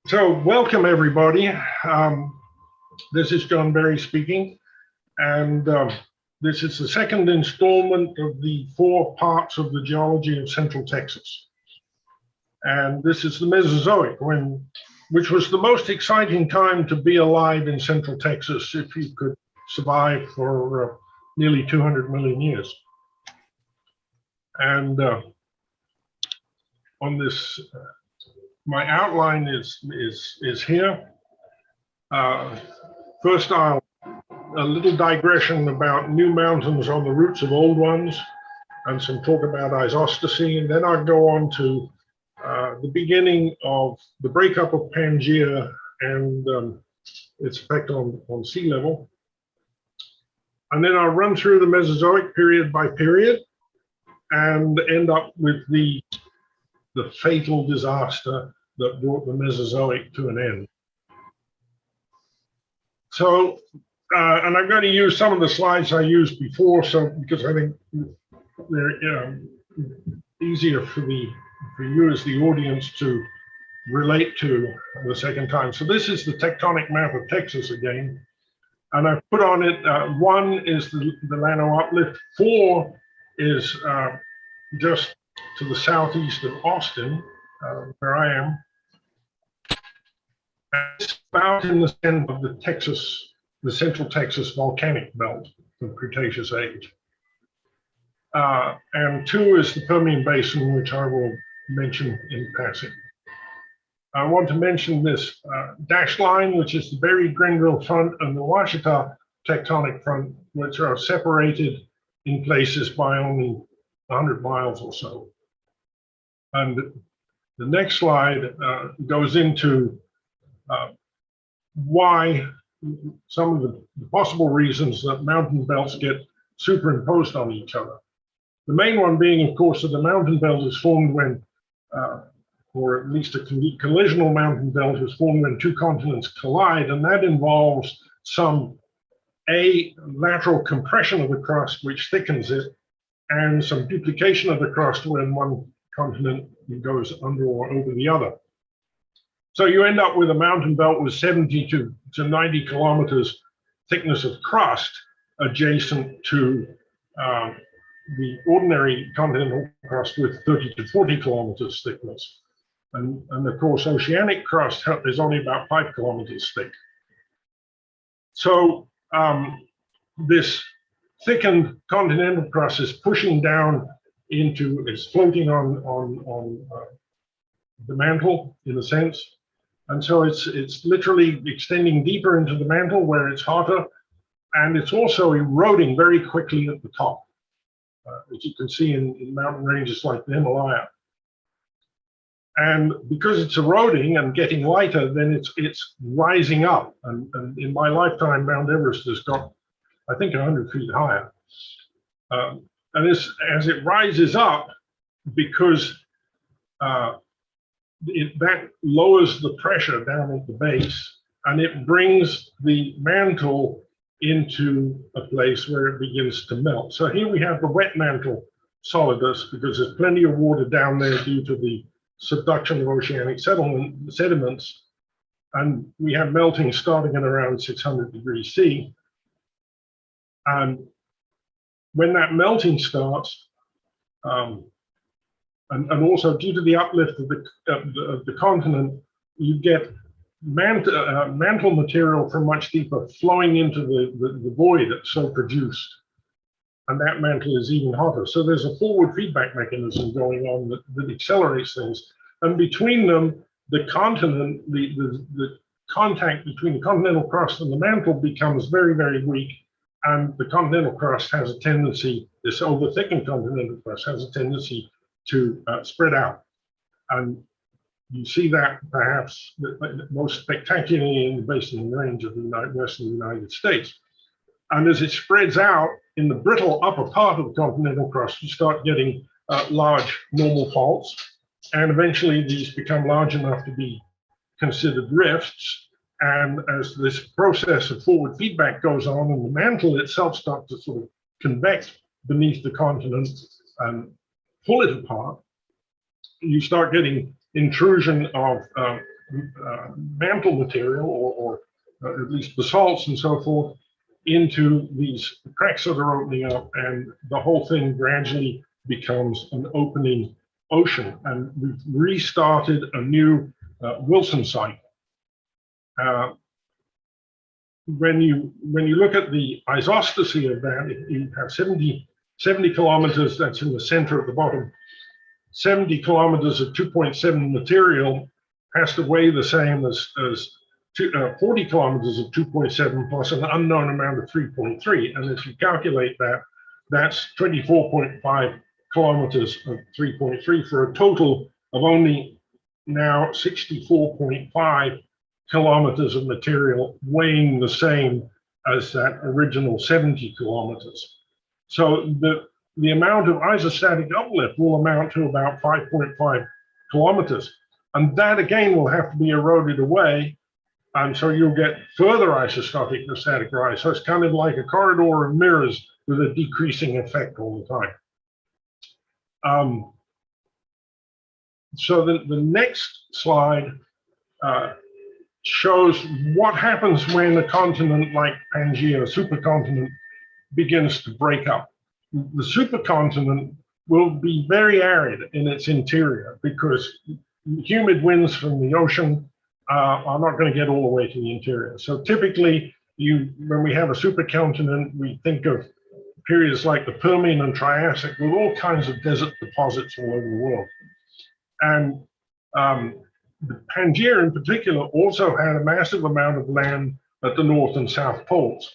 So welcome everybody. This is John Berry speaking, and this is the second installment of the 4 parts of the geology of Central Texas. And this is the Mesozoic, which was the most exciting time to be alive in Central Texas if you could survive for nearly 200 million years. And on this, my outline is here. First, a little digression about new mountains on the roots of old ones, and some talk about isostasy, and then I'll go on to the beginning of the breakup of Pangea and its effect on sea level. And then I'll run through the Mesozoic period by period and end up with the fatal disaster that brought the Mesozoic to an end. So, and I'm going to use some of the slides I used before, because I think they're easier for you as the audience to relate to the second time. So this is the tectonic map of Texas again, and I've put on it 1 is the Llano uplift, 4 is just to the southeast of Austin, where I am. And it's about in the center of the Central Texas volcanic belt of Cretaceous age. And 2 is the Permian Basin, which I will mention in passing. I want to mention this dashed line, which is the Berry-Grenville front and the Ouachita tectonic front, which are separated in places by only 100 miles or so. And the next slide goes into why some of the possible reasons that mountain belts get superimposed on each other. The main one being, of course, that the mountain belt is formed when, or at least a collisional mountain belt is formed when 2 continents collide, and that involves some lateral compression of the crust, which thickens it, and some duplication of the crust when one continent goes under or over the other. So you end up with a mountain belt with 70 to 90 kilometers thickness of crust adjacent to the ordinary continental crust with 30 to 40 kilometers thickness. And of course, oceanic crust is only about 5 kilometers thick. So this thickened continental crust is pushing down is floating on the mantle in a sense. And so it's literally extending deeper into the mantle where it's hotter, and it's also eroding very quickly at the top, as you can see in mountain ranges like the Himalaya. And because it's eroding and getting lighter, then it's rising up. And in my lifetime, Mount Everest has got, I think, 100 feet higher. And as it rises up, because that lowers the pressure down at the base, and it brings the mantle into a place where it begins to melt. So here we have the wet mantle solidus, because there's plenty of water down there due to the subduction of oceanic sediments, and we have melting starting at around 600 degrees C. And when that melting starts, and also due to the uplift of the continent, you get mantle material from much deeper flowing into the void that's so produced. And that mantle is even hotter. So there's a forward feedback mechanism going on that accelerates things. And between them, the continent, the contact between the continental crust and the mantle becomes very, very weak. And the continental crust has a tendency, this over-thickened continental crust has a tendency to spread out. And you see that perhaps most spectacularly in the basin range of the western United States. And as it spreads out in the brittle upper part of the continental crust, you start getting large normal faults. And eventually these become large enough to be considered rifts. And as this process of forward feedback goes on and the mantle itself starts to sort of convect beneath the continent and pull it apart, you start getting intrusion of mantle material or at least basalts and so forth into these cracks that are opening up, and the whole thing gradually becomes an opening ocean. And we've restarted a new Wilson cycle. When you look at the isostasy of that, you have 70 kilometers, that's in the center at the bottom. 70 kilometers of 2.7 material has to weigh the same as 40 kilometers of 2.7 plus an unknown amount of 3.3. And if you calculate that, that's 24.5 kilometers of 3.3 for a total of only now 64.5 kilometers of material weighing the same as that original 70 kilometers. So the amount of isostatic uplift will amount to about 5.5 kilometers. And that again will have to be eroded away. And so you'll get further isostatic or static rise. So it's kind of like a corridor of mirrors with a decreasing effect all the time. So the next slide shows what happens when a continent like Pangea, a supercontinent, begins to break up. The supercontinent will be very arid in its interior because humid winds from the ocean are not going to get all the way to the interior. So typically, when we have a supercontinent, we think of periods like the Permian and Triassic with all kinds of desert deposits all over the world. And the Pangea in particular also had a massive amount of land at the North and South poles.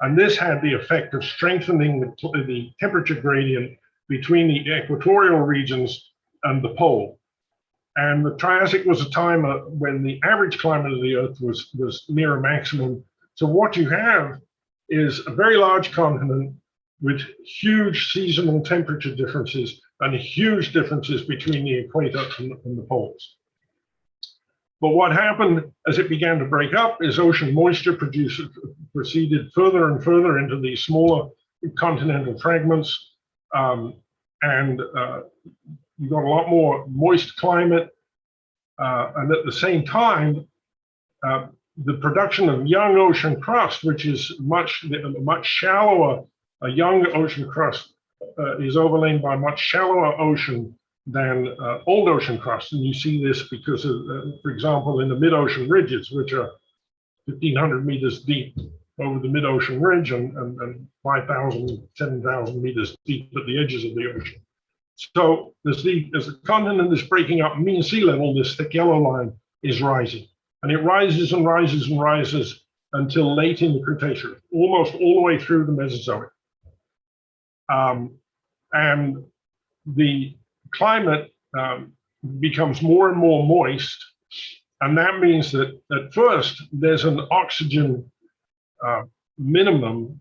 And this had the effect of strengthening the temperature gradient between the equatorial regions and the pole. And the Triassic was a time when the average climate of the Earth was near a maximum. So what you have is a very large continent with huge seasonal temperature differences and huge differences between the equator and the poles. But what happened as it began to break up is ocean moisture proceeded further and further into these smaller continental fragments. You got a lot more moist climate. And at the same time, the production of young ocean crust, which is much shallower, a young ocean crust is overlain by much shallower ocean than old ocean crust. And you see this because of, for example, in the mid-ocean ridges, which are 1,500 meters deep over the mid-ocean ridge and 5,000, 7,000 meters deep at the edges of the ocean. So as the continent is breaking up, mean sea level, this thick yellow line, is rising. And it rises and rises and rises until late in the Cretaceous, almost all the way through the Mesozoic. And the climate becomes more and more moist. And that means that at first there's an oxygen minimum,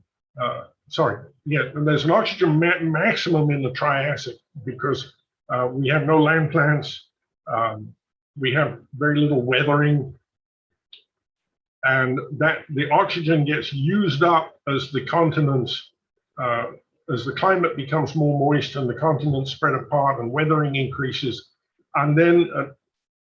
there's an oxygen maximum in the Triassic because we have no land plants, we have very little weathering, and that the oxygen gets used up as the continents, as the climate becomes more moist and the continents spread apart and weathering increases. And then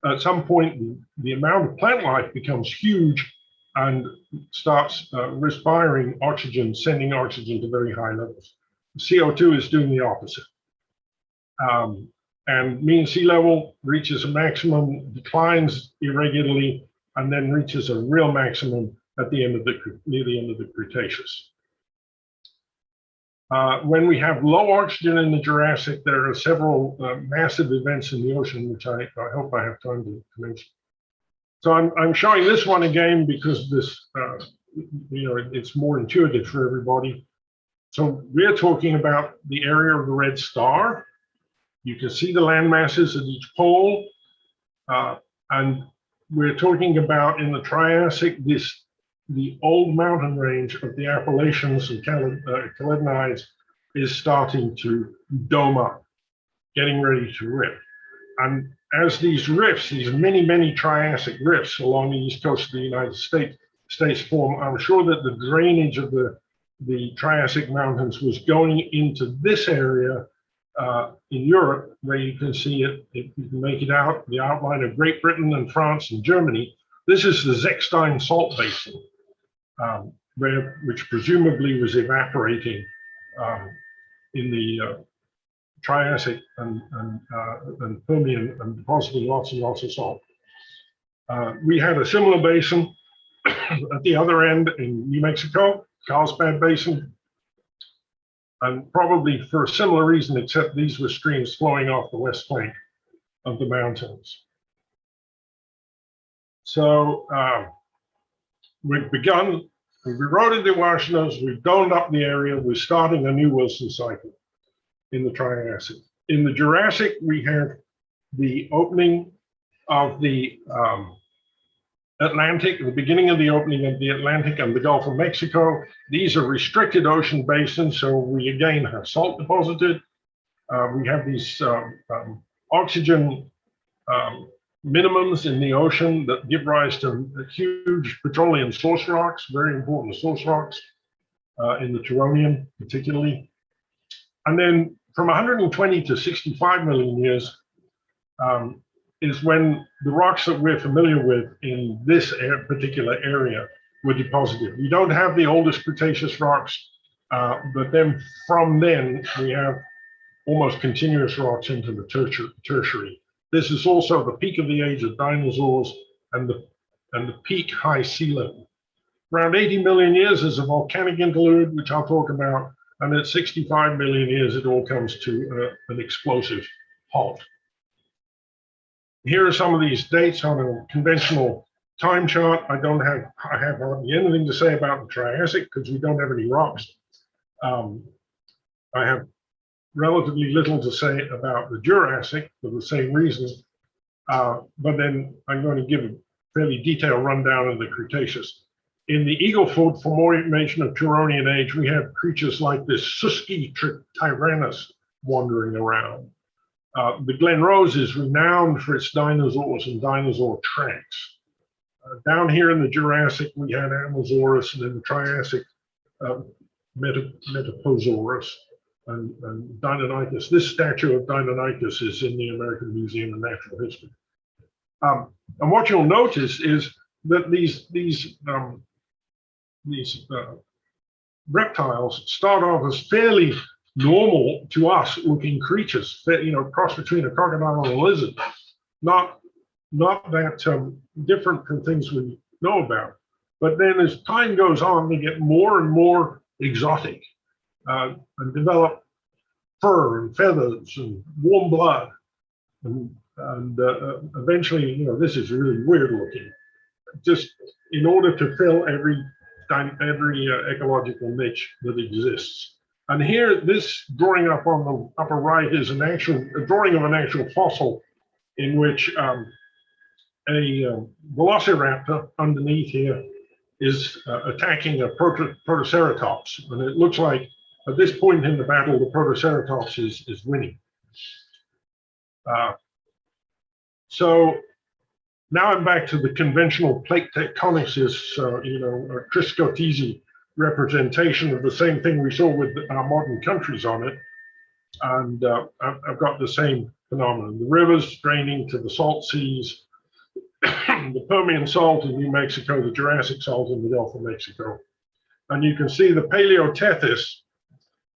at some point, the amount of plant life becomes huge and starts respiring oxygen, sending oxygen to very high levels. CO2 is doing the opposite. And mean sea level reaches a maximum, declines irregularly, and then reaches a real maximum at the end of near the end of the Cretaceous. When we have low oxygen in the Jurassic, there are several massive events in the ocean, which I hope I have time to mention. So I'm showing this one again because this, it's more intuitive for everybody. So we're talking about the area of the red star. You can see the land masses at each pole. And we're talking about in the Triassic, the old mountain range of the Appalachians and Caledonides is starting to dome up, getting ready to rip. And as these rifts, these many, many Triassic rifts along the east coast of the United States form, I'm sure that the drainage of the Triassic mountains was going into this area in Europe, where you can see it, if you can make it out, the outline of Great Britain and France and Germany. This is the Zechstein salt basin, which presumably was evaporating in the Triassic and Permian and depositing lots and lots of salt. We had a similar basin at the other end in New Mexico, Carlsbad Basin, and probably for a similar reason, except these were streams flowing off the west flank of the mountains. So we've begun, we've eroded the Washonas, we've domed up the area, we're starting a new Wilson cycle in the Triassic. In the Jurassic, we have the opening of the Atlantic, the beginning of the opening of the Atlantic and the Gulf of Mexico. These are restricted ocean basins, so we again have salt deposited. We have these oxygen minimums in the ocean that give rise to huge petroleum source rocks, very important source rocks in the Turonian particularly. And then from 120 to 65 million years, is when the rocks that we're familiar with in this particular area were deposited. We don't have the oldest Cretaceous rocks, but then from then we have almost continuous rocks into the tertiary. This is also the peak of the age of dinosaurs and the peak high sea level. Around 80 million years is a volcanic interlude, which I'll talk about, and at 65 million years it all comes to an explosive halt. Here are some of these dates on a conventional time chart. I have hardly anything to say about the Triassic because we don't have any rocks. I have relatively little to say about the Jurassic for the same reasons, but then I'm going to give a fairly detailed rundown of the Cretaceous. In the Eagle-Foot, for more information of Turonian age, we have creatures like this Susky tyrannus wandering around. The Glen Rose is renowned for its dinosaurs and dinosaur tracks. Down here in the Jurassic, we had Amosaurus, and in the Triassic, Metaposaurus and Deinonychus. This statue of Deinonychus is in the American Museum of Natural History. And what you'll notice is that these reptiles start off as fairly normal to us looking creatures, that, cross between a crocodile and a lizard, not that different from things we know about. But then as time goes on, they get more and more exotic and develop fur and feathers and warm blood, and eventually, this is really weird looking. Just in order to fill every ecological niche that exists. And here, this drawing up on the upper right is a drawing of an actual fossil in which a velociraptor underneath here is attacking a protoceratops. And it looks like at this point in the battle, the protoceratops is winning. So now I'm back to the conventional plate tectonics, a Triscotese representation of the same thing we saw with our modern countries on it. And I've got the same phenomenon. The rivers draining to the salt seas, the Permian salt in New Mexico, the Jurassic salt in the Gulf of Mexico. And you can see the Paleotethys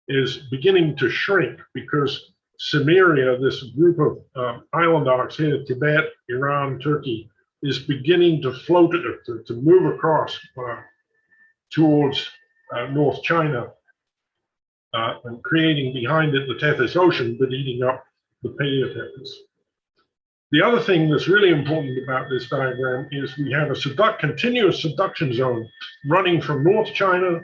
is beginning to shrink because Cimmeria, this group of island arcs here, Tibet, Iran, Turkey, is beginning to float, to move across towards North China and creating behind it the Tethys Ocean, but eating up the Paleotethys. The other thing that's really important about this diagram is we have a continuous subduction zone running from North China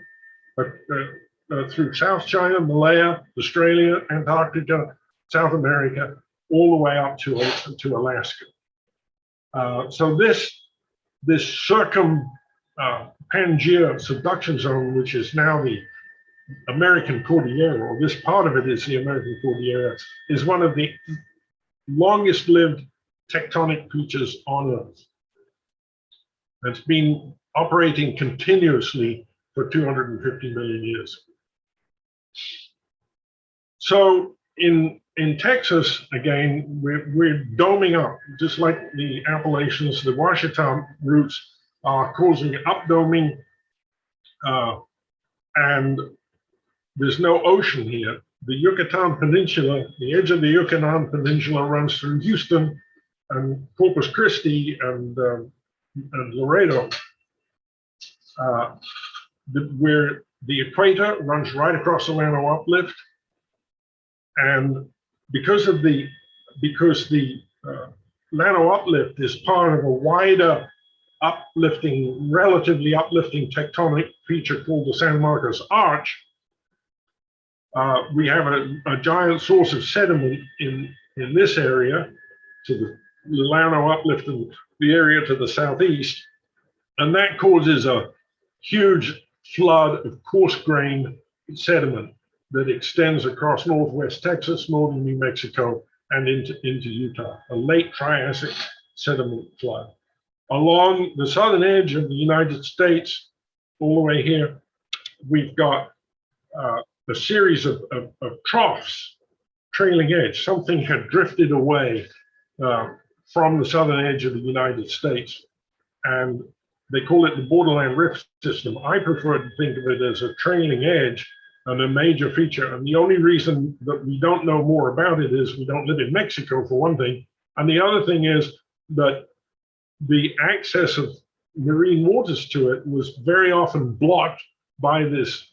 through South China, Malaya, Australia, Antarctica, South America, all the way up to Alaska. So this Pangea subduction zone, which is now the American Cordillera, or this part of it is the American Cordillera, is one of the longest lived tectonic features on Earth. It's been operating continuously for 250 million years. So In Texas, again, we're doming up, just like the Appalachians. The Ouachita roots are causing updoming, and there's no ocean here. The Yucatan Peninsula, the edge of the Yucatan Peninsula runs through Houston and Corpus Christi and Laredo, where the equator runs right across the Llano uplift, and because the Llano uplift is part of a wider relatively uplifting tectonic feature called the San Marcos Arch, we have a giant source of sediment in this area to the Llano uplift and the area to the southeast, and that causes a huge flood of coarse-grained sediment that extends across northwest Texas, northern New Mexico, and into Utah, a late Triassic sediment flood. Along the southern edge of the United States, all the way here, we've got a series of troughs, trailing edge. Something had drifted away from the southern edge of the United States, and they call it the borderland rift system. I prefer to think of it as a trailing edge and a major feature. And the only reason that we don't know more about it is we don't live in Mexico, for one thing. And the other thing is that the access of marine waters to it was very often blocked by this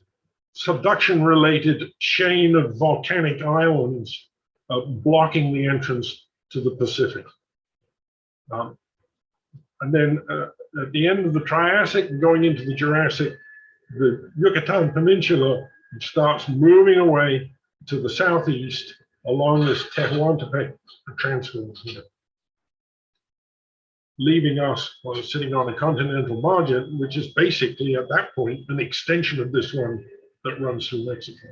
subduction-related chain of volcanic islands blocking the entrance to the Pacific. And then at the end of the Triassic, going into the Jurassic, the Yucatan Peninsula starts moving away to the southeast along this Tehuantepec transform here, leaving us sitting on a continental margin, which is basically at that point an extension of this one that runs through Mexico.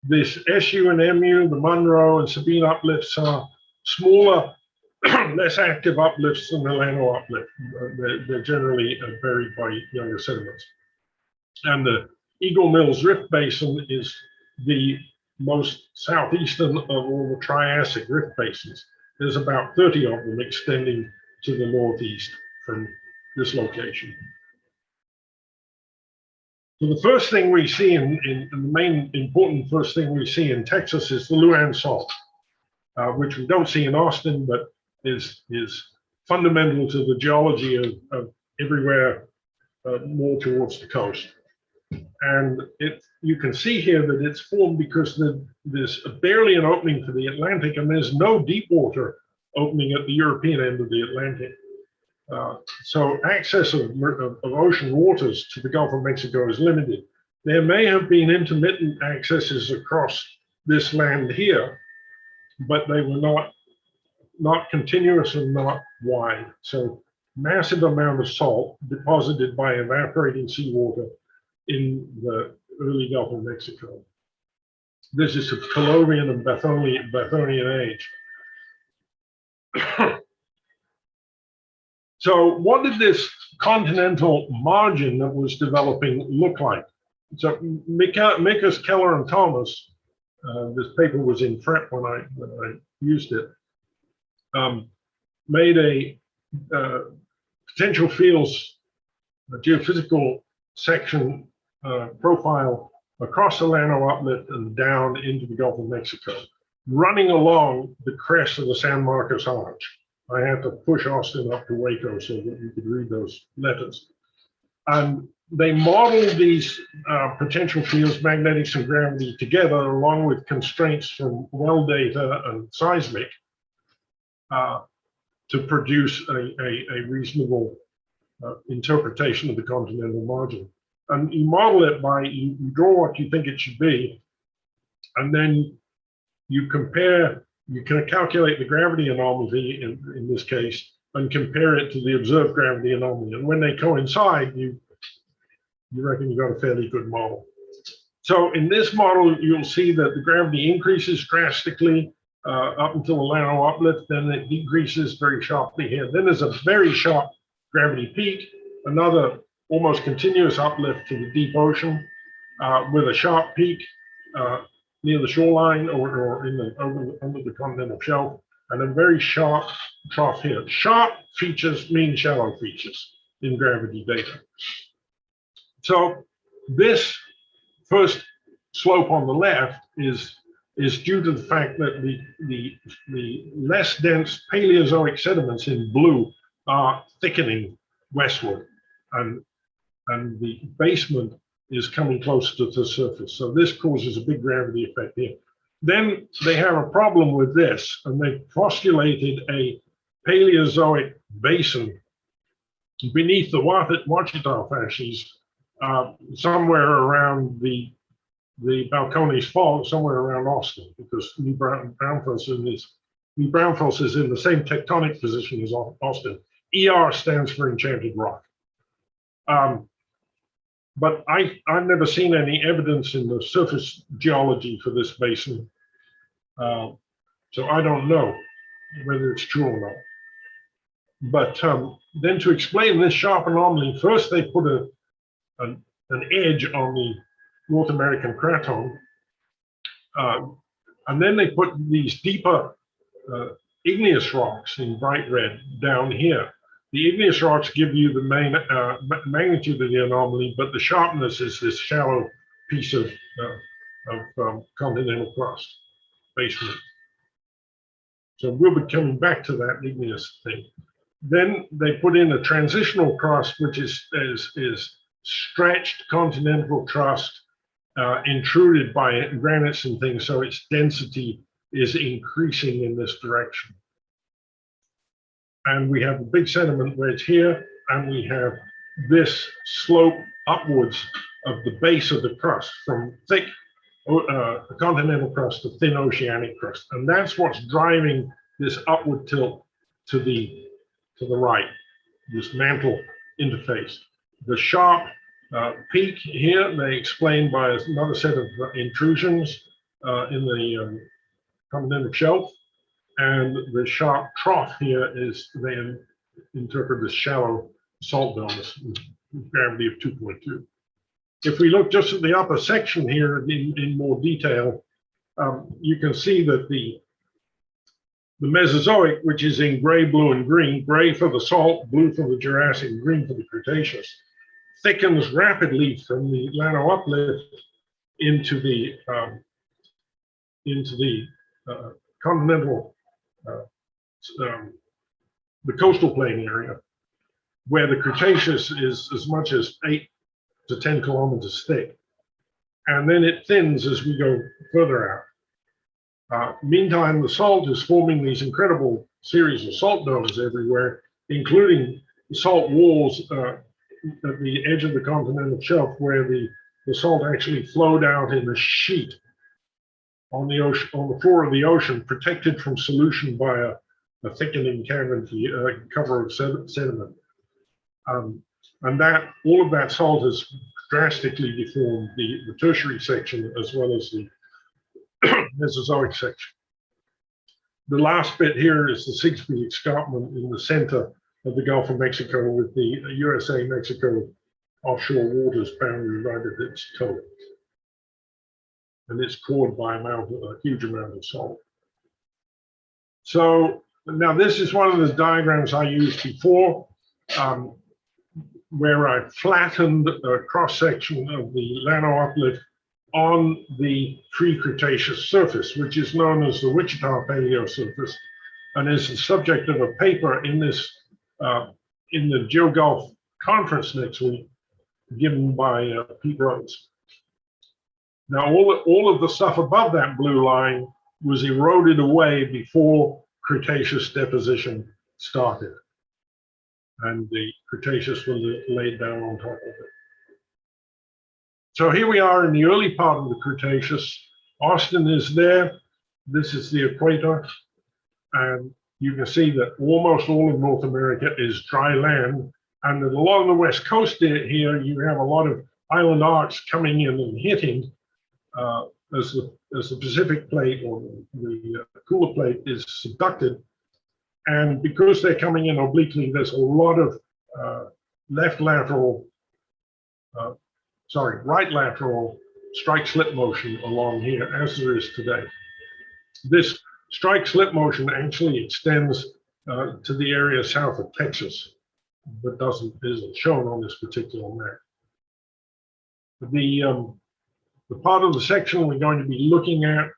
This SU and MU, the Monroe and Sabine uplifts are smaller, less active uplifts than the Llano uplift. They're generally buried by younger sediments. And the Eagle Mills Rift Basin is the most southeastern of all the Triassic rift basins. There's about 30 of them extending to the northeast from this location. So the first thing we see the main important first thing we see in Texas is the Luan Salt, which we don't see in Austin, but is fundamental to the geology of everywhere more towards the coast. And you can see here that it's formed because there's barely an opening for the Atlantic, and there's no deep water opening at the European end of the Atlantic. So access of ocean waters to the Gulf of Mexico is limited. There may have been intermittent accesses across this land here, but they were not continuous and not wide. So massive amount of salt deposited by evaporating seawater in the early Gulf of Mexico. This is of Calovian and Bathonian age. So what did this continental margin that was developing look like? So Mikas, Keller, and Thomas, this paper was in FREP when I used it, made a potential fields geophysical section profile across the Llano uplift and down into the Gulf of Mexico, running along the crest of the San Marcos Arch. I had to push Austin up to Waco so that you could read those letters. And they modeled these potential fields, magnetics and gravity together, along with constraints from well data and seismic to produce a reasonable interpretation of the continental margin. And you model it by, you draw what you think it should be, and then you compare, you can calculate the gravity anomaly in this case, and compare it to the observed gravity anomaly. And when they coincide, you reckon you got a fairly good model. So in this model, you'll see that the gravity increases drastically up until the Llano uplift, then it decreases very sharply here. Then there's a very sharp gravity peak, another almost continuous uplift to the deep ocean with a sharp peak near the shoreline or in the under the continental shelf, and a very sharp trough here. Sharp features mean shallow features in gravity data. So this first slope on the left is due to the fact that the less dense Paleozoic sediments in blue are thickening westward, and the basement is coming closer to the surface. So this causes a big gravity effect here. Then they have a problem with this, and they postulated a Paleozoic basin beneath the Ouachita facies, somewhere around the Balcones Fault, somewhere around Austin, because New Braunfels is in the same tectonic position as Austin. ER stands for Enchanted Rock. But I've never seen any evidence in the surface geology for this basin. So I don't know whether it's true or not. But then to explain this sharp anomaly, first they put an edge on the North American craton, and then they put these deeper igneous rocks in bright red down here. The igneous rocks give you the main magnitude of the anomaly, but the sharpness is this shallow piece of continental crust basement. So we'll be coming back to that igneous thing. Then they put in a transitional crust, which is stretched continental crust, intruded by granites and things, so its density is increasing in this direction. And we have a big sediment wedge here, and we have this slope upwards of the base of the crust from thick continental crust to thin oceanic crust. And that's what's driving this upward tilt to the right, this mantle interface. The sharp peak here, they explain by another set of intrusions in the continental shelf. And the sharp trough here is then interpreted as shallow salt domes with gravity of 2.2. If we look just at the upper section here in more detail, you can see that the Mesozoic, which is in gray, blue, and green, gray for the salt, blue for the Jurassic, green for the Cretaceous, thickens rapidly from the Llano uplift into the continental, the coastal plain area, where the Cretaceous is as much as 8 to 10 kilometers thick. And then it thins as we go further out. Meantime, the salt is forming these incredible series of salt domes everywhere, including salt walls at the edge of the continental shelf, where the salt actually flowed out in a sheet on the ocean, on the floor of the ocean, protected from solution by a thickening cavity cover of sediment. And that all of that salt has drastically deformed the tertiary section as well as the Mesozoic section. The last bit here is the 6 feet escarpment in the center of the Gulf of Mexico, with the USA-Mexico offshore waters boundary right at its toe. And it's cored by a huge amount of salt. So now this is one of the diagrams I used before, where I flattened a cross-section of the Llano uplift on the pre-Cretaceous surface, which is known as the Wichita Paleo surface, and is the subject of a paper in this in the GeoGulf conference next week, given by Pete Rhodes. Now, all of the stuff above that blue line was eroded away before Cretaceous deposition started, and the Cretaceous was laid down on top of it. So here we are in the early part of the Cretaceous. Austin is there. This is the equator. And you can see that almost all of North America is dry land. And that along the west coast here, you have a lot of island arcs coming in and hitting as the Pacific plate or the cooler plate is subducted. And because they're coming in obliquely, there's a lot of right lateral strike-slip motion along here, as there is today. This strike-slip motion actually extends to the area south of Texas, but isn't shown on this particular map. The part of the section we're going to be looking at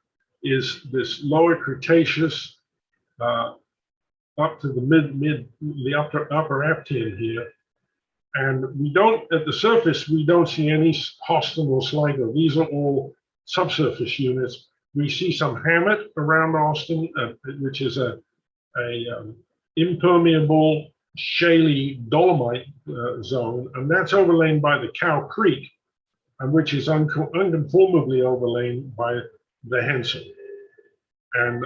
is this lower Cretaceous up to the upper Aptian here. And we don't, at the surface, we don't see any Hoston or Sligo. These are all subsurface units. We see some hamlet around Austin, which is a impermeable, shaly dolomite zone, and that's overlain by the Cow Creek, and which is unconformably overlain by the Hensel. And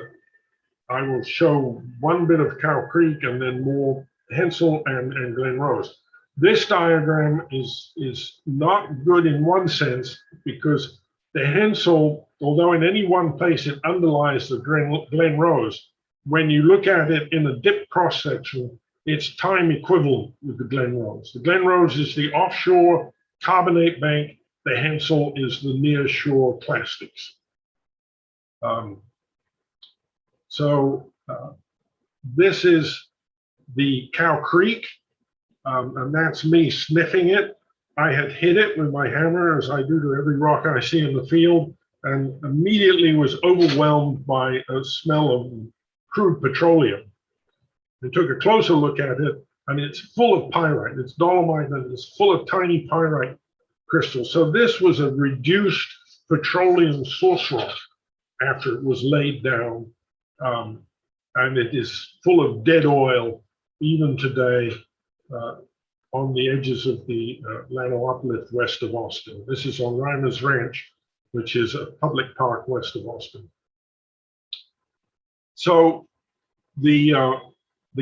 I will show one bit of Cow Creek and then more Hensel and Glen Rose. This diagram is not good in one sense because the Hensel, although in any one place it underlies the Glen Rose, when you look at it in a dip cross section, it's time equivalent with the Glen Rose. The Glen Rose is the offshore carbonate bank. The Hensel is the near shore clastics. This is the Cow Creek. And that's me sniffing it. I had hit it with my hammer, as I do to every rock I see in the field, and immediately was overwhelmed by a smell of crude petroleum. I took a closer look at it, and it's full of pyrite. It's dolomite, and it's full of tiny pyrite crystals. So this was a reduced petroleum source rock after it was laid down, and it is full of dead oil even today. On the edges of the Llano uplift west of Austin. This is on Reimer's Ranch, which is a public park west of Austin. So the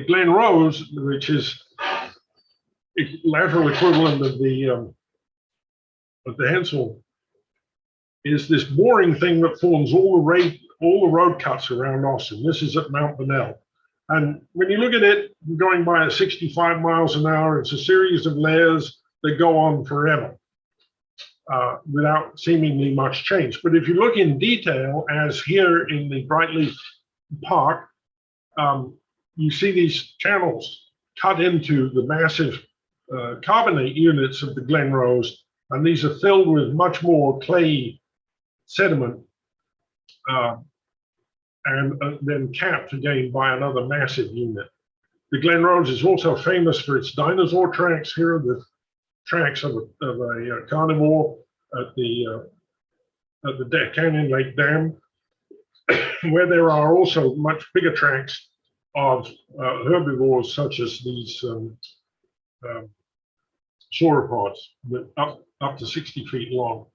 Glen Rose, which is lateral equivalent of the Hensel, is this boring thing that forms all the road cuts around Austin. This is at Mount Bonnell. And when you look at it going by at 65 miles an hour, it's a series of layers that go on forever without seemingly much change. But if you look in detail, as here in the Brightleaf Park, you see these channels cut into the massive carbonate units of the Glen Rose, and these are filled with much more clayey sediment. And then capped again by another massive unit. The Glen Rose is also famous for its dinosaur tracks. Here are the tracks of a carnivore at the Canyon Lake Dam, where there are also much bigger tracks of herbivores such as these sauropods, up to 60 feet long.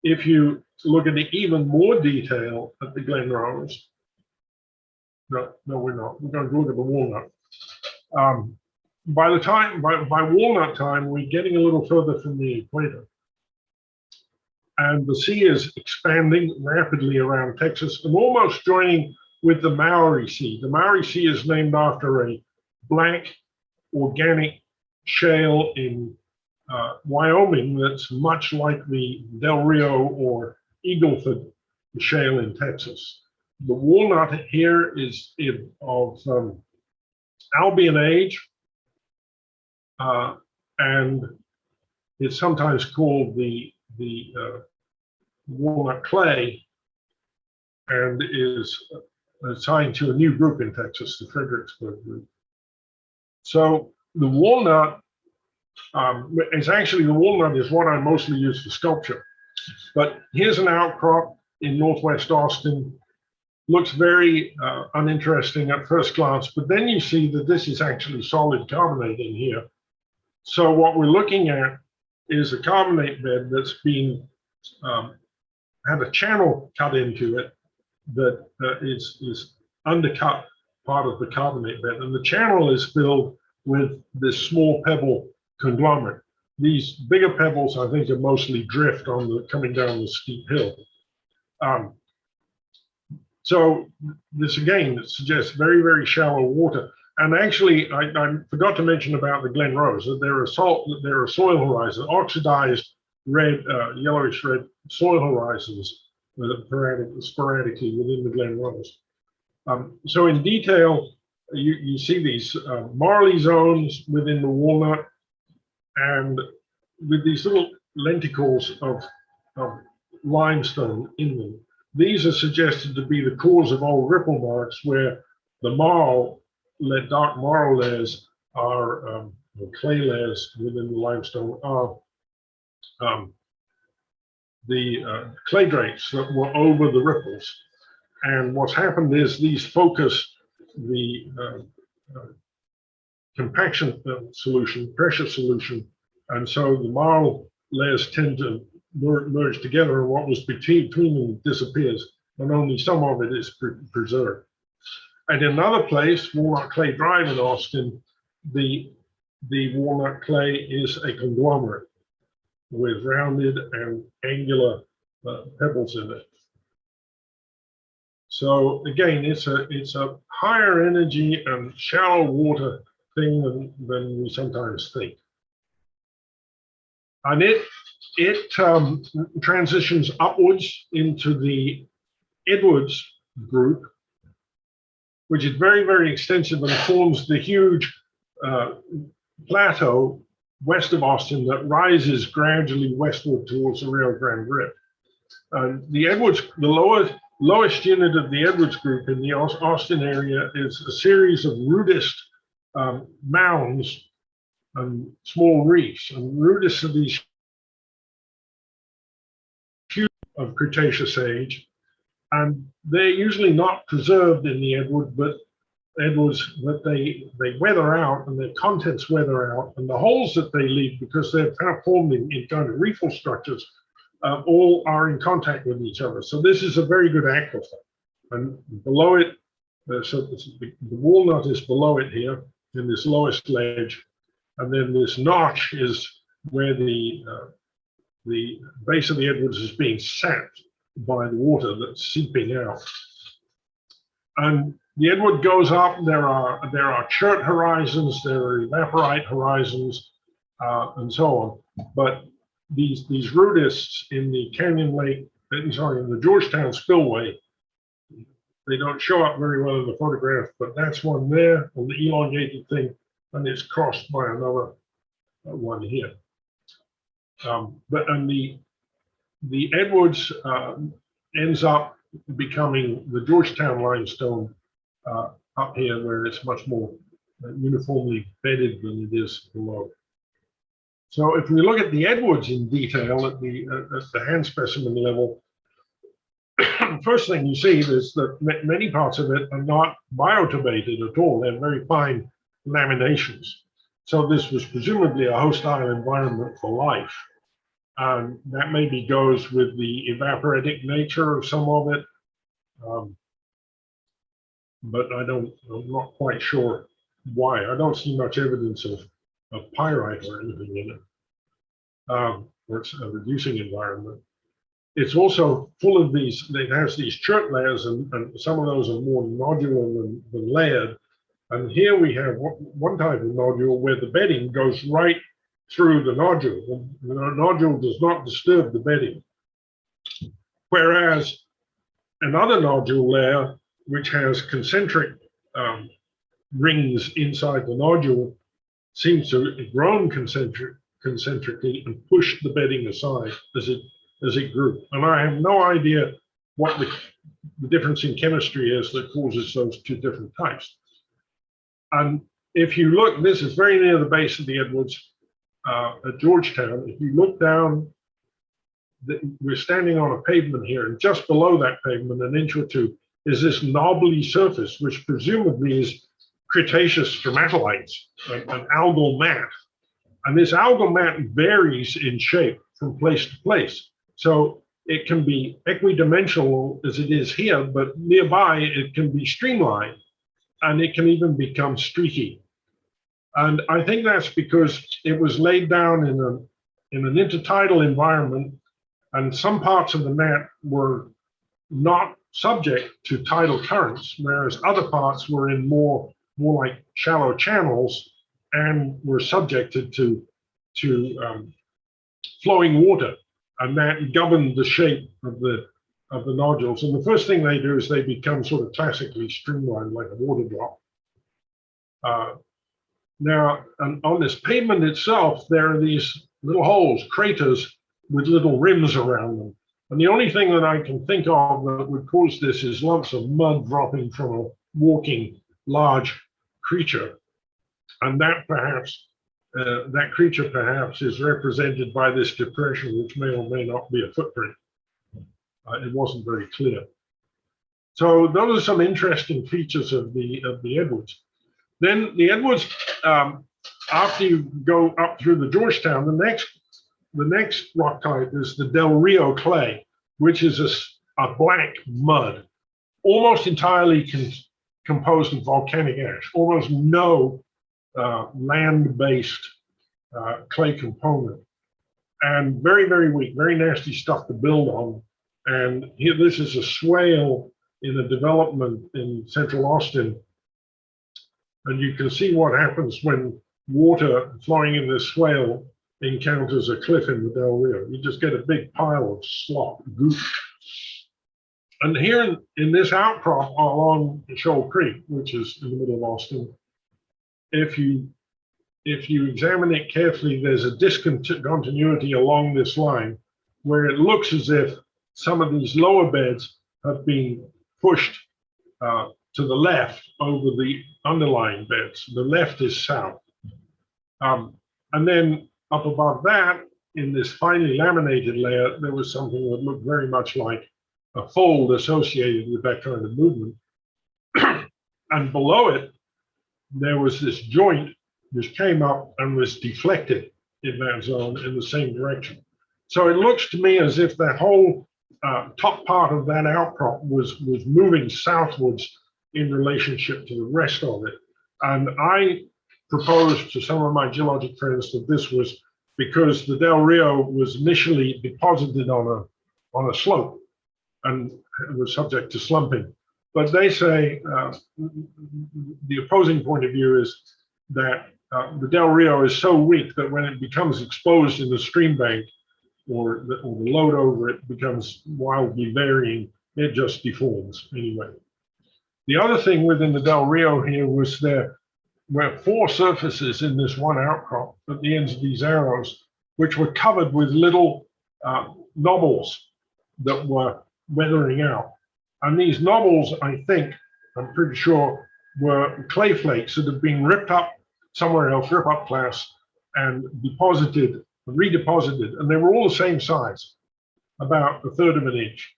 If you look at the even more detail at the Glen Rose, no, we're not. We're going to look at the walnut. By walnut time, we're getting a little further from the equator. And the sea is expanding rapidly around Texas and almost joining with the Maori Sea. The Maori Sea is named after a black organic shale in Wyoming that's much like the Del Rio or Eagleford shale in Texas. The walnut here is of Albian age, and it's sometimes called the walnut clay, and is assigned to a new group in Texas, the Fredericksburg group. So the walnut the walnut is what I mostly use for sculpture. But here's an outcrop in northwest Austin. Looks very uninteresting at first glance, but then you see that this is actually solid carbonate in here. So what we're looking at is a carbonate bed that's been had a channel cut into it that is undercut part of the carbonate bed, and the channel is filled with this small pebble conglomerate. These bigger pebbles, I think, are mostly drift coming down the steep hill. So this again suggests very, very shallow water. And actually, I forgot to mention about the Glen Rose that there are soil horizons, oxidized red, yellowish red soil horizons sporadically within the glen rows. So in detail, you see these marley zones within the walnut, and with these little lenticles of limestone in them. These are suggested to be the cause of old ripple marks where the dark marl layers are, or clay layers within the limestone are the clay drapes that were over the ripples. And what's happened is these focus the compaction solution, pressure solution, and so the marl layers tend to merge together, and what was between them disappears, and only some of it is preserved. And in another place, Walnut Clay Drive in Austin, the walnut clay is a conglomerate with rounded and angular pebbles in it. So again, it's a higher energy and shallow water thing than we sometimes think. And it transitions upwards into the Edwards group, which is very, very extensive and forms the huge plateau west of Austin that rises gradually westward towards the Rio Grande Rip. The Edwards, the lowest unit of the Edwards group in the Austin area is a series of rudist mounds and small reefs. And rudist are these huge of Cretaceous age, and they're usually not preserved in the Edwards, but they weather out and their contents weather out, and the holes that they leave, because they're kind of formed in kind of reefal structures, all are in contact with each other. So this is a very good aquifer. And below it, so the walnut is below it here in this lowest ledge, and then this notch is where the base of the Edwards is being sapped by the water that's seeping out. And the Edward goes up. There are chert horizons, there are evaporite horizons, and so on. But these rudists in the Canyon Lake, in the Georgetown Spillway, they don't show up very well in the photograph, but that's one there on the elongated thing, and it's crossed by another one here. But the Edwards ends up becoming the Georgetown limestone up here, where it's much more uniformly bedded than it is below. So if we look at the Edwards in detail at the hand specimen level, first thing you see is that many parts of it are not bioturbated at all. They're very fine laminations. So this was presumably a hostile environment for life. And that maybe goes with the evaporitic nature of some of it. But I'm not quite sure why. I don't see much evidence of pyrite or anything in it, or it's a reducing environment. It's also full of these, it has these chert layers, and some of those are more nodular than layered. And here we have one type of nodule where the bedding goes right through the nodule. The nodule does not disturb the bedding. Whereas another nodule layer, which has concentric rings inside the nodule, seems to have grown concentrically and pushed the bedding aside as it grew. And I have no idea what the difference in chemistry is that causes those two different types. And if you look, this is very near the base of the Edwards at Georgetown. If you look down, we're standing on a pavement here, and just below that pavement, an inch or two, is this knobbly surface, which presumably is Cretaceous stromatolites, an algal mat. And this algal mat varies in shape from place to place. So it can be equidimensional as it is here, but nearby it can be streamlined, and it can even become streaky. And I think that's because it was laid down in an intertidal environment, and some parts of the mat were not subject to tidal currents, whereas other parts were in more like shallow channels and were subjected to flowing water, and that governed the shape of the nodules. And the first thing they do is they become sort of classically streamlined like a water drop. Now, on this pavement itself, there are these little holes, craters with little rims around them. And the only thing that I can think of that would cause this is lumps of mud dropping from a walking large creature. And that perhaps, that creature perhaps is represented by this depression, which may or may not be a footprint. It wasn't very clear. So those are some interesting features of the Edwards. Then the Edwards, after you go up through the Georgetown, the next rock type is the Del Rio clay, which is a black mud, almost entirely composed of volcanic ash, almost no land-based clay component, and very, very weak, very nasty stuff to build on. And here, this is a swale in a development in central Austin. And you can see what happens when water flowing in this swale encounters a cliff in the Del Rio. You just get a big pile of slop, goop. And here in this outcrop along Shoal Creek, which is in the middle of Austin, if you examine it carefully, there's a discontinuity along this line where it looks as if some of these lower beds have been pushed to the left over the underlying beds. The left is south. And then up above that, in this finely laminated layer, there was something that looked very much like a fold associated with that kind of movement. And below it, there was this joint which came up and was deflected in that zone in the same direction. So it looks to me as if that whole top part of that outcrop was moving southwards in relationship to the rest of it. And I proposed to some of my geologic friends that this was because the Del Rio was initially deposited on a slope and was subject to slumping. But they say the opposing point of view is that the Del Rio is so weak that when it becomes exposed in the stream bank or the load over it becomes wildly varying, it just deforms anyway. The other thing within the Del Rio here was there were 4 surfaces in this one outcrop at the ends of these arrows, which were covered with little knobbles that were weathering out. And these knobbles, I think, I'm pretty sure, were clay flakes that had been ripped up somewhere else, rip up class, and deposited, redeposited, and they were all the same size, about 1/3 of an inch.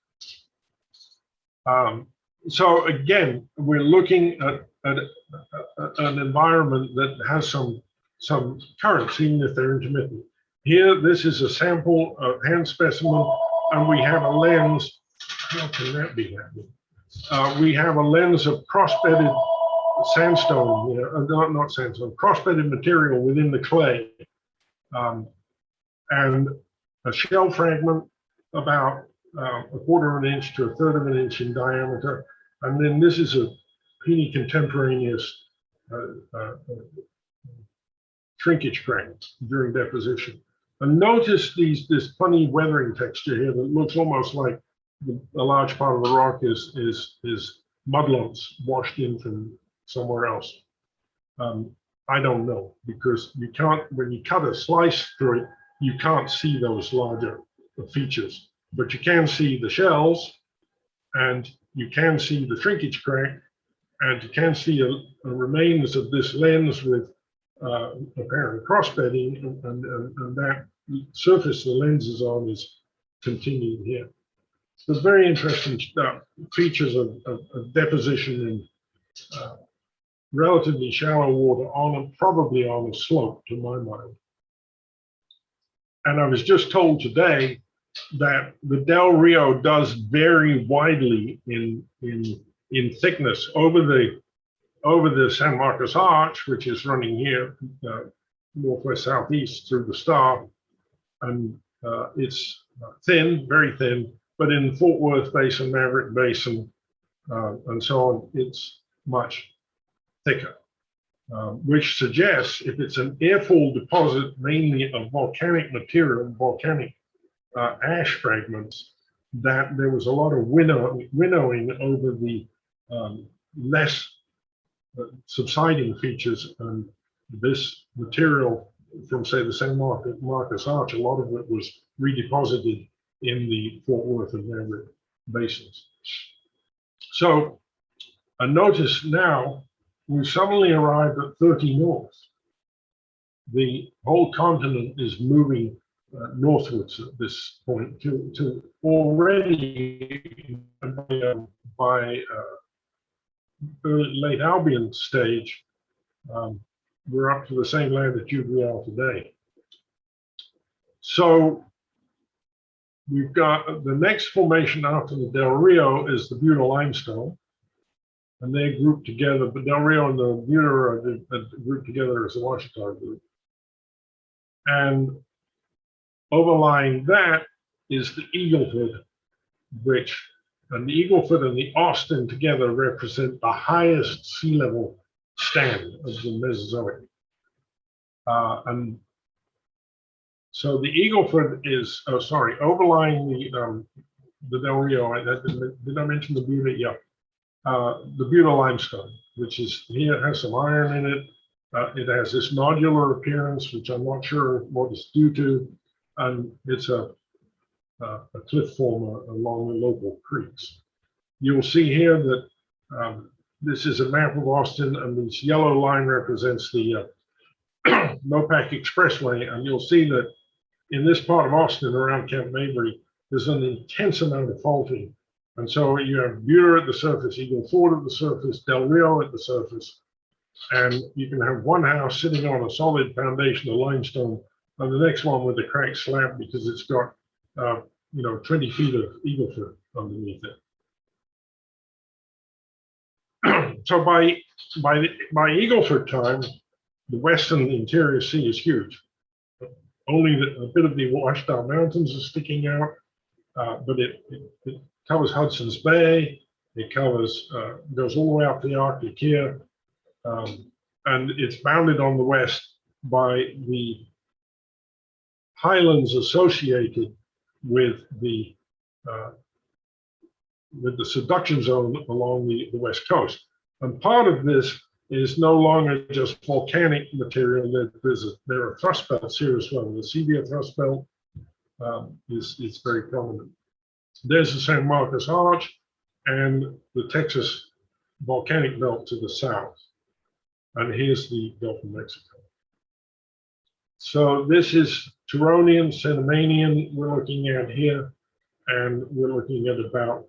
So again, we're looking at an environment that has some currents, even if they're intermittent. Here, this is a sample of hand specimen, and we have a lens. How can that be happening? We have a lens of cross-bedded sandstone, not sandstone, cross-bedded material within the clay, and a shell fragment about 1/4 of an inch to 1/3 of an inch in diameter. And then this is a Pini contemporaneous shrinkage crack during deposition. And notice this funny weathering texture here that looks almost like a large part of the rock is mud lumps washed in from somewhere else. I don't know, because you can't, when you cut a slice through it, you can't see those larger features, but you can see the shells, and you can see the shrinkage crack, and you can see a remains of this lens with apparent cross-bedding, and that surface the lens is on is continued here. There's very interesting features of deposition in relatively shallow water probably on a slope, to my mind. And I was just told today that the Del Rio does vary widely in thickness over the San Marcos Arch, which is running here northwest southeast through the star, and it's thin, very thin. But in Fort Worth Basin, Maverick Basin, and so on, it's much thicker. which suggests if it's an airfall deposit, mainly of volcanic material, volcanic ash fragments, that there was a lot of winnowing over the less subsiding features, and this material from, say, the San Marcos Arch, a lot of it was redeposited in the Fort Worth and Maverick basins. So, notice now we suddenly arrived at 30 north. The whole continent is moving northwards at this point to already by late Albian stage, we're up to the same latitude we are today. So we've got the next formation after the Del Rio is the BUDA limestone, and they're grouped together, but Del Rio and the BUDA are grouped together as the Ouachita group. And overlying that is the Eagleford, and the Eagleford and the Austin together represent the highest sea level stand of the Mesozoic. And so the Eagleford is, overlying the Del Rio. Did I mention the BUDA? Yeah. The BUDA limestone, which is here, has some iron in it. It has this nodular appearance, which I'm not sure what it's due to, and it's a cliff former along the local creeks. You'll see here that this is a map of Austin, and this yellow line represents the Mopac Expressway, and you'll see that in this part of Austin around Camp Mabry, there's an intense amount of faulting. And so you have BUDA at the surface, Eagleford at the surface, Del Rio at the surface, and you can have one house sitting on a solid foundation of limestone, and the next one with a cracked slab because it's got 20 feet of Eagleford underneath it. So by Eagleford time, the western interior sea is huge. Only a bit of the Ouachita Mountains is sticking out, but it covers Hudson's Bay. It covers goes all the way up to the Arctic here, and it's bounded on the west by the highlands associated with the subduction zone along the west coast. And part of this is no longer just volcanic material. There are thrust belts here as well. The Sevier thrust belt is very prominent. There's the San Marcos Arch and the Texas volcanic belt to the south. And here's the Gulf of Mexico. So this is Turonian, Cenomanian we're looking at here, and we're looking at about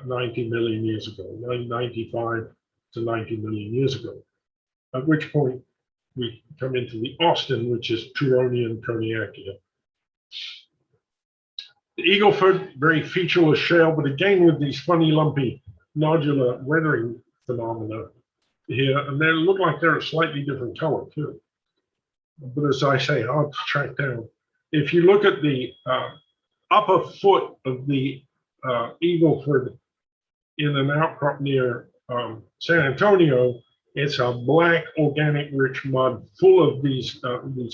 90 million years ago, 95 to 90 million years ago, at which point we come into the Austin, which is Turonian Coniacia. The Eagleford, very featureless shale, but again with these funny lumpy nodular weathering phenomena here, and they look like they're a slightly different color too. But as I say, hard to track down. If you look at the upper foot of the Eagleford in an outcrop near San Antonio, it's a black organic rich mud full of these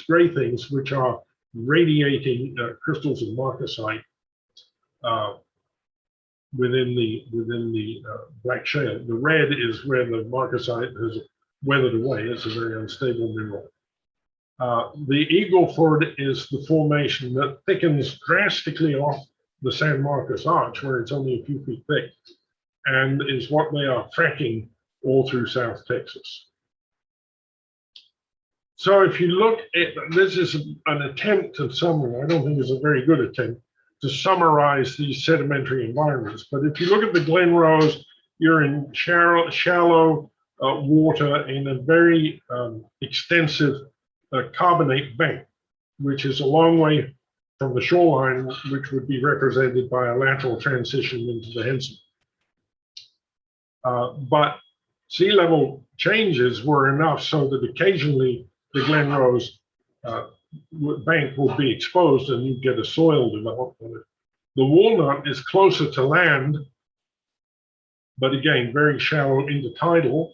gray things, which are radiating crystals of marcasite within the black shale. The red is where the marcasite has weathered away. It's a very unstable mineral. The Eagleford is the formation that thickens drastically off the San Marcos Arch, where it's only a few feet thick, and is what they are fracking all through South Texas. So if you look at, this is an attempt at summary. I don't think it's a very good attempt to summarize these sedimentary environments, but if you look at the Glen Rose, you're in shallow water in a very extensive carbonate bank, which is a long way from the shoreline, which would be represented by a lateral transition into the Henson. But sea level changes were enough so that occasionally the Glen Rose bank will be exposed and you get a soil development. The Walnut is closer to land, but again, very shallow intertidal.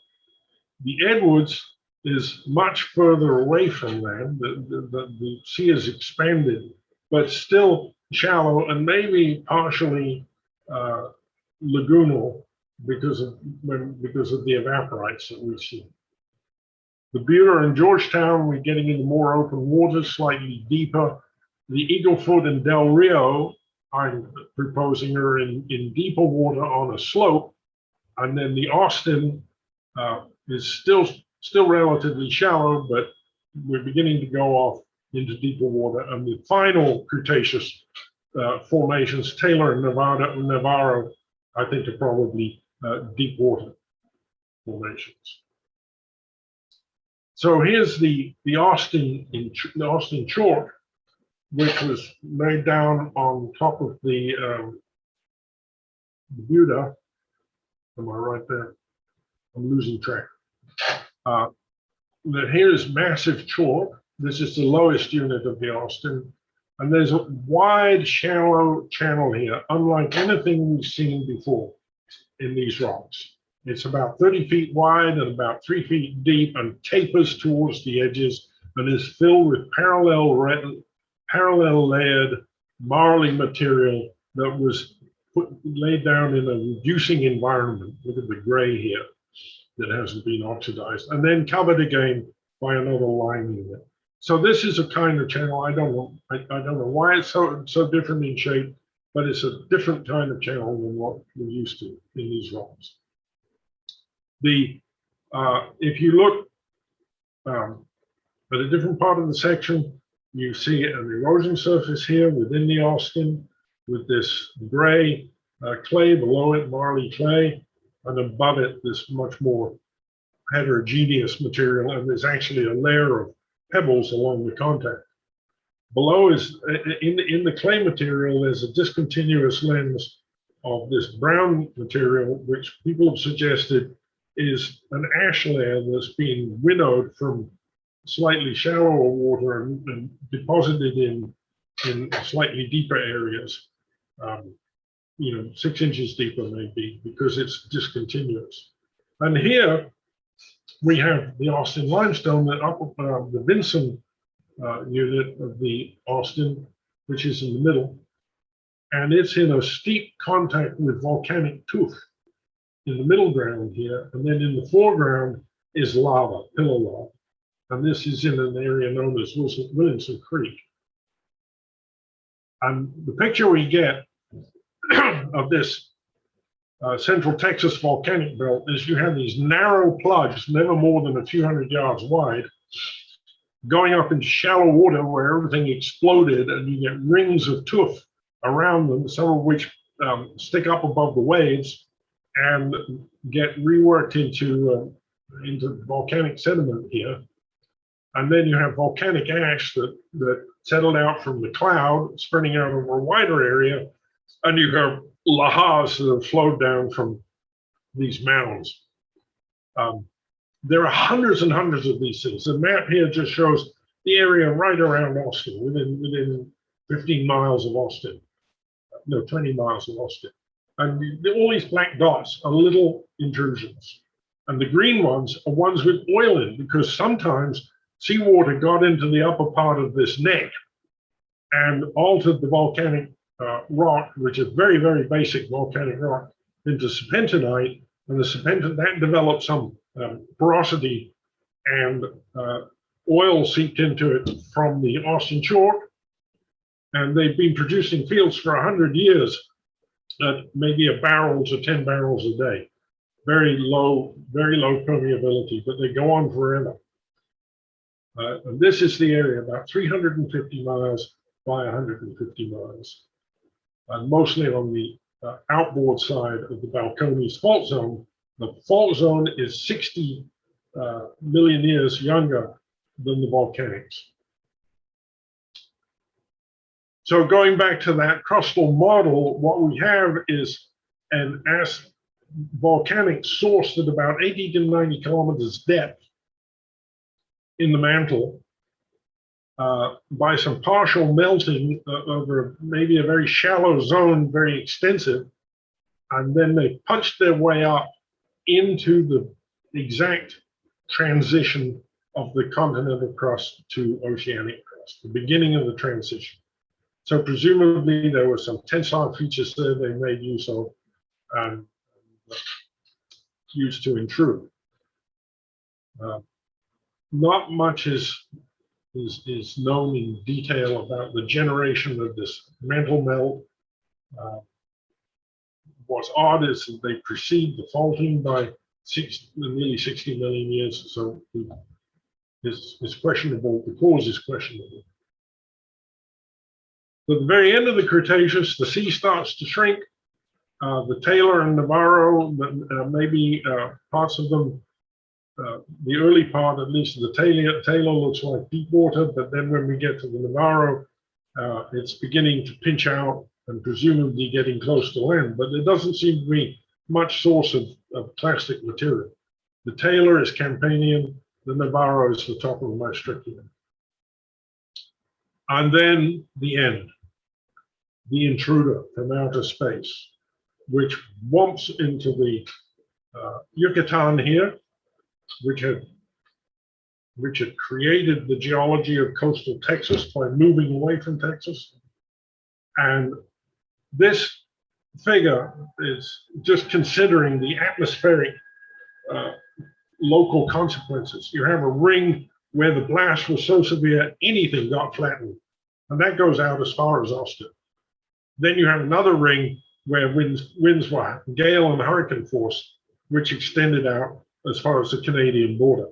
The Edwards is much further away from land. The sea has expanded, but still shallow and maybe partially lagoonal because of the evaporites that we see. The BUDA and Georgetown, we're getting into more open waters, slightly deeper. The Eaglefoot and Del Rio, I'm proposing, are in deeper water on a slope. And then the Austin is still relatively shallow, but we're beginning to go off into deeper water. And the final Cretaceous formations, Taylor and Navarro, I think are probably deep water formations. So here's the Austin chalk, which was laid down on top of the BUDA. Am I right there? I'm losing track. Here's massive chalk. This is the lowest unit of the Austin. And there's a wide, shallow channel here, unlike anything we've seen before in these rocks. It's about 30 feet wide and about 3 feet deep and tapers towards the edges and is filled with parallel layered marly material that was laid down in a reducing environment. Look at the gray here that hasn't been oxidized, and then covered again by another lime unit. So this is a kind of channel. I don't know why it's so different in shape, but it's a different kind of channel than what we're used to in these rocks. If you look at a different part of the section, you see an erosion surface here within the Austin with this gray clay below it, marly clay, and above it this much more heterogeneous material, and there's actually a layer of pebbles along the contact. Below is, in the clay material, there's a discontinuous lens of this brown material, which people have suggested is an ash layer that's being winnowed from slightly shallower water and deposited in slightly deeper areas, 6 inches deeper maybe, because it's discontinuous. And here we have the Austin limestone, the Vinson unit of the Austin, which is in the middle, and it's in a steep contact with volcanic tuff in the middle ground here, and then in the foreground is lava, pillow lava. And this is in an area known as Williamson Creek. And the picture we get of this central Texas volcanic belt is you have these narrow plugs, never more than a few hundred yards wide, going up into shallow water where everything exploded, and you get rings of tuff around them, some of which stick up above the waves and get reworked into volcanic sediment here. And then you have volcanic ash that settled out from the cloud, spreading out over a wider area, and you have lahars that have flowed down from these mounds. There are hundreds and hundreds of these things. The map here just shows the area right around Austin, within 15 miles of Austin, no, 20 miles of Austin. And all these black dots are little intrusions. And the green ones are ones with oil in, because sometimes seawater got into the upper part of this neck and altered the volcanic rock, which is very, very basic volcanic rock, into serpentinite, and the serpentinite that developed some porosity, and oil seeped into it from the Austin chalk, and they've been producing fields for 100 years at maybe a barrel to 10 barrels a day. Very low permeability, but they go on forever. And this is the area, about 350 miles by 150 miles, and mostly on the outboard side of the Balcones fault zone. The fault zone is 60 million years younger than the volcanics. So going back to that crustal model, what we have is an volcanic source at about 80 to 90 kilometers depth in the mantle, by some partial melting over maybe a very shallow zone, very extensive, and then they punched their way up into the exact transition of the continental crust to oceanic crust, the beginning of the transition. So presumably there were some tensile features there they made use of and used to intrude. Not much is known in detail about the generation of this mantle melt. What's odd is that they precede the faulting by nearly 60 million years, so it's questionable, the cause is questionable. At the very end of the Cretaceous, the sea starts to shrink. The Taylor and Navarro, maybe parts of them, the early part, at least the Taylor looks like deep water, but then when we get to the Navarro, it's beginning to pinch out and presumably getting close to land, but there doesn't seem to be much source of plastic material. The Taylor is Campanian, the Navarro is the top of the Maastrichtian. And then the end, the intruder from outer space, which whomps into the Yucatan here, which had created the geology of coastal Texas by moving away from Texas. And this figure is just considering the atmospheric local consequences. You have a ring where the blast was so severe, anything got flattened. And that goes out as far as Austin. Then you have another ring where winds were gale and hurricane force, which extended out as far as the Canadian border.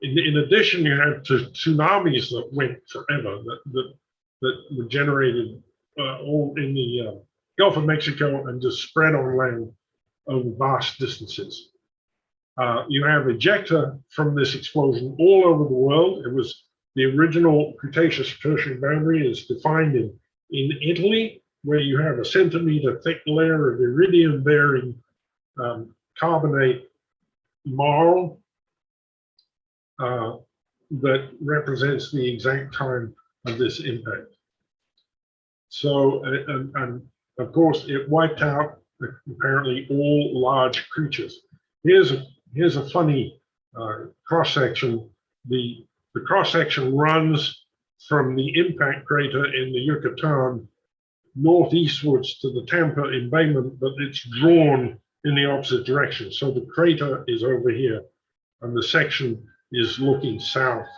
In addition, you have tsunamis that went forever, that were generated all in the Gulf of Mexico and just spread on land over vast distances. You have ejecta from this explosion all over the world. It was the original Cretaceous Tertiary boundary is defined in Italy, where you have a centimeter thick layer of iridium-bearing carbonate marl that represents the exact time of this impact. So, and of course, it wiped out apparently all large creatures. Here's a funny cross-section. The cross-section runs from the impact crater in the Yucatan northeastwards to the Tampa embayment, but it's drawn in the opposite direction. So the crater is over here, and the section is looking southeast.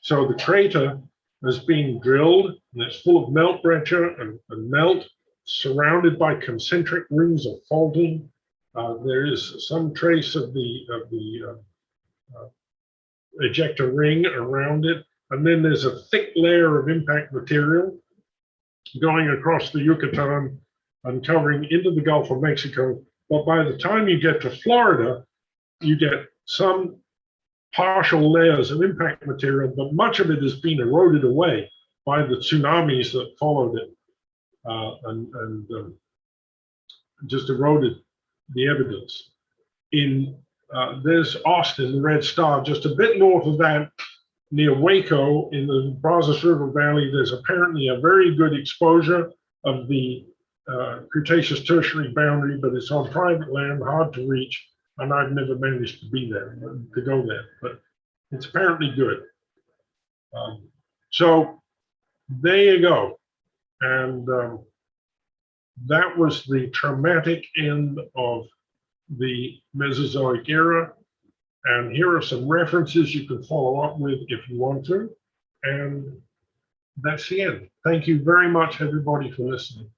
So the crater has been drilled, and it's full of melt breccia and melt, surrounded by concentric rings of faulting. There is some trace of the ejecta ring around it, and then there's a thick layer of impact material going across the Yucatan and covering into the Gulf of Mexico. But by the time you get to Florida, you get some partial layers of impact material, but much of it has been eroded away by the tsunamis that followed it and just eroded the evidence. There's Austin, the Red Star, just a bit north of that, near Waco in the Brazos River Valley. There's apparently a very good exposure of the Cretaceous Tertiary boundary, but it's on private land, hard to reach, and I've never managed to go there, but it's apparently good. So there you go. And that was the traumatic end of the Mesozoic era. And here are some references you can follow up with if you want to. And that's the end. Thank you very much, everybody, for listening.